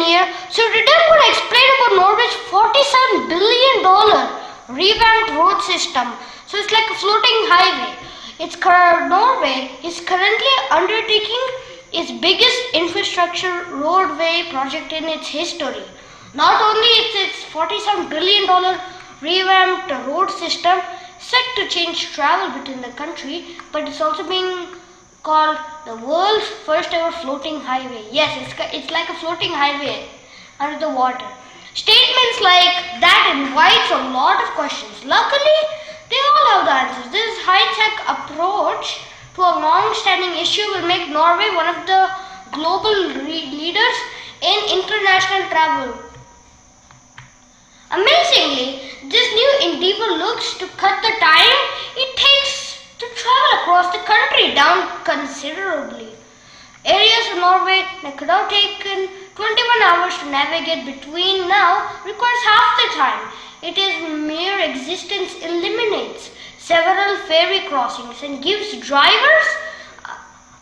here. So today I'm going to explain about Norway's $47 billion revamped road system. So it's like a floating highway. Norway is currently undertaking its biggest infrastructure roadway project in its history. Not only is its $47 billion revamped road system set to change travel between the country, but it's also being called the world's first ever floating highway. Yes, it's like a floating highway under the water. Statements like that invites a lot of questions. Luckily, they all have the answers. This high-tech approach to a long-standing issue will make Norway one of the global leaders in international travel. Amazingly, this new endeavor looks to cut the time it takes to travel across the country down considerably. Areas of Norway that could have taken 21 hours to navigate between now requires half the time. Its mere existence eliminates several ferry crossings and gives drivers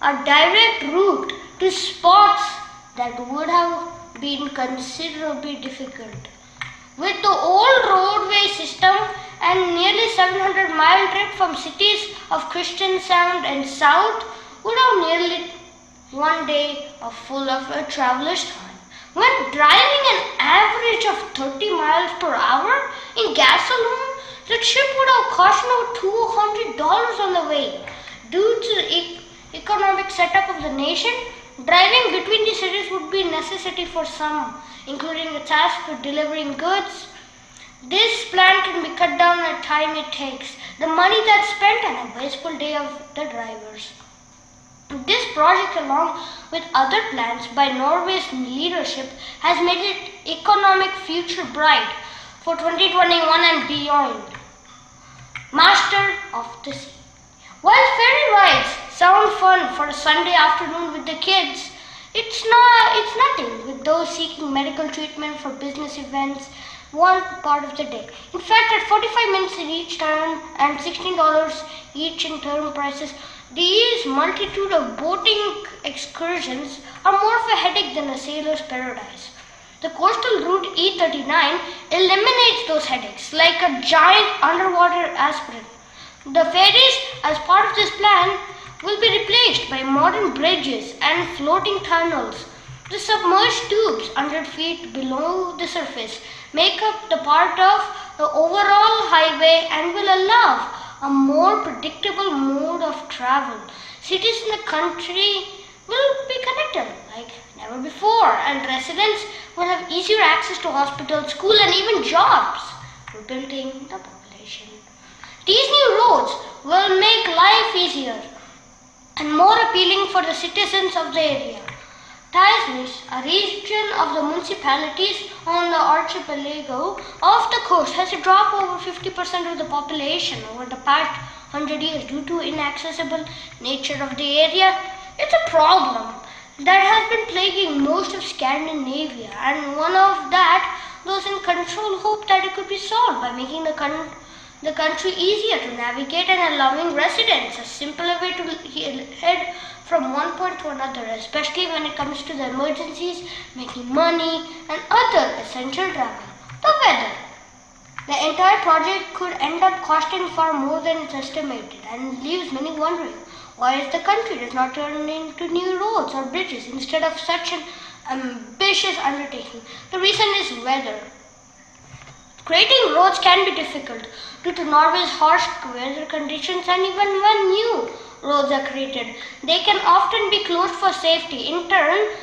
a direct route to spots that would have been considerably difficult. With the old roadway system and nearly 700-mile trip from cities of Kristiansand and south would have nearly one day full of a traveler's time. When driving an average of 30 miles per hour in gasoline, the trip would have cost over $200 on the way. Due to the economic setup of the nation, driving between the cities would be a necessity for some, including the task for delivering goods. This plan can be cut down the time it takes, the money that's spent, and a wasteful day of the drivers. This project, along with other plans by Norway's leadership, has made its economic future bright for 2021 and beyond. Master of the Sea. While ferry rides sound fun for a Sunday afternoon with the kids, it's nothing with those seeking medical treatment for business events one part of the day. In fact, at 45 minutes in each turn and $16 each in turn prices, these multitude of boating excursions are more of a headache than a sailor's paradise. The coastal route E39 eliminates those headaches like a giant underwater aspirin. The ferries, as part of this plan, will be replaced by modern bridges and floating tunnels. The submerged tubes 100 feet below the surface make up the part of the overall highway and will allow a more predictable mode of travel. Cities in the country will be connected like never before, and residents will have easier access to hospitals, school, and even jobs, rebuilding the population. These new roads will make life easier and more appealing for the citizens of the area. Tysnes, a region of the municipalities on the archipelago off the coast, has a drop over 50% of the population over the past 100 years due to inaccessible nature of the area. It's a problem that has been plaguing most of Scandinavia, and one of that those in control hope that it could be solved by making the country easier to navigate and allowing residents a simpler way to head from one point to another, especially when it comes to the emergencies, making money, and other essential travel. The weather. The entire project could end up costing far more than it's estimated and leaves many wondering why the country does not turn into new roads or bridges instead of such an ambitious undertaking. The reason is weather. Creating roads can be difficult due to Norway's harsh weather conditions, and even when new roads are created, they can often be closed for safety. In turn,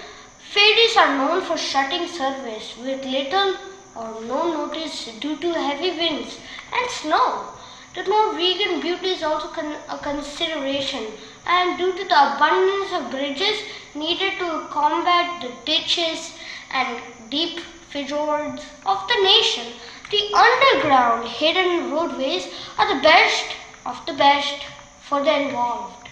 ferries are known for shutting service with little or no notice due to heavy winds and snow. The Norwegian beauty is also a consideration, and due to the abundance of bridges needed to combat the ditches and deep fjords of the nation, the underground hidden roadways are the best of the best for the involved.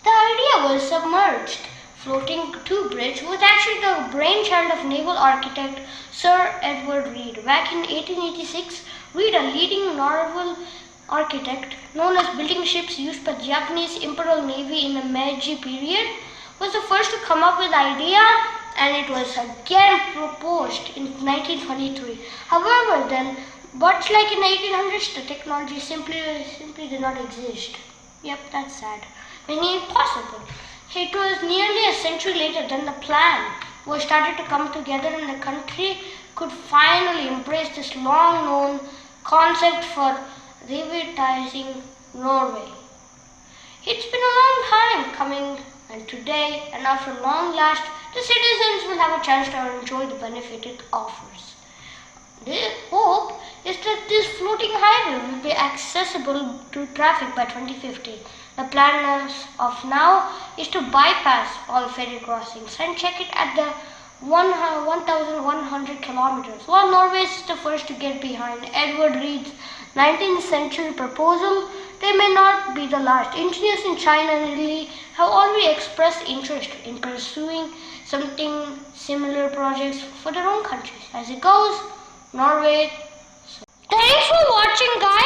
The idea was submerged floating tube bridge was actually the brainchild of naval architect Sir Edward Reed. Back in 1886, Reed, a leading naval architect known as building ships used by the Japanese Imperial Navy in the Meiji period, was the first to come up with the idea, and it was again proposed in 1923. However, then, but like in the 1800s, the technology simply did not exist. Yep, that's sad. Meaning impossible. It was nearly a century later than the plan was started to come together and the country could finally embrace this long-known concept for revitalizing Norway. It's been a long time coming, and today, and after long last, the citizens will have a chance to enjoy the benefit it offers. The hope is that this floating highway will be accessible to traffic by 2050. The plan as of now is to bypass all ferry crossings and check it at the 1,100 kilometers. While Norway is the first to get behind Edward Reed's 19th century proposal, they may not be the last. Engineers in China and Italy have already expressed interest in pursuing something similar projects for their own countries. As it goes, Norway. Thanks for watching, guys.